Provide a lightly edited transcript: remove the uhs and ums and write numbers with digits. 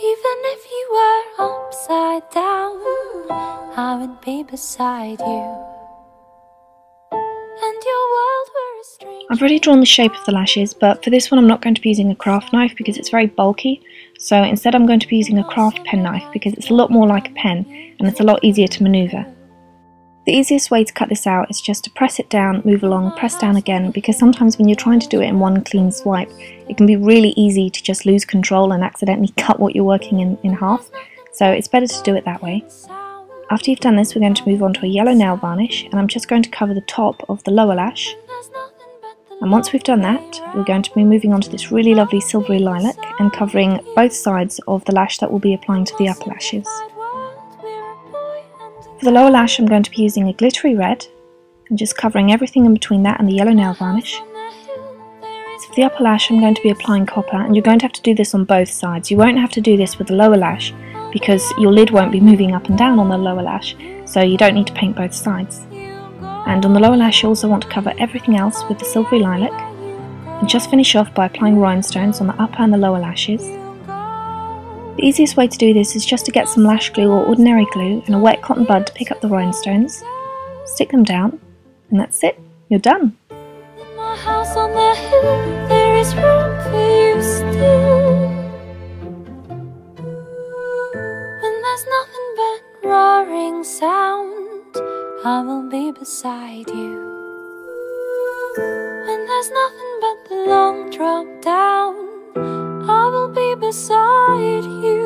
Even if you were upside down, I would be beside you. And your world were a strange. I've already drawn the shape of the lashes, but for this one I'm not going to be using a craft knife because it's very bulky. So instead I'm going to be using a craft pen knife because it's a lot more like a pen and it's a lot easier to manoeuvre. The easiest way to cut this out is just to press it down, move along, press down again, because sometimes when you're trying to do it in one clean swipe, it can be really easy to just lose control and accidentally cut what you're working in half. So it's better to do it that way. After you've done this, we're going to move on to a yellow nail varnish, and I'm just going to cover the top of the lower lash. And once we've done that, we're going to be moving on to this really lovely silvery lilac and covering both sides of the lash that we'll be applying to the upper lashes. For the lower lash I'm going to be using a glittery red and just covering everything in between that and the yellow nail varnish. So for the upper lash I'm going to be applying copper, and you're going to have to do this on both sides. You won't have to do this with the lower lash because your lid won't be moving up and down on the lower lash, so you don't need to paint both sides. And on the lower lash you also want to cover everything else with the silvery lilac and just finish off by applying rhinestones on the upper and the lower lashes. The easiest way to do this is just to get some lash glue or ordinary glue and a wet cotton bud to pick up the rhinestones, stick them down, and that's it, you're done. In my house on the hill, there is room for you still. When there's nothing but roaring sound, I will be beside you. When there's nothing but the long drop down, I will be beside you.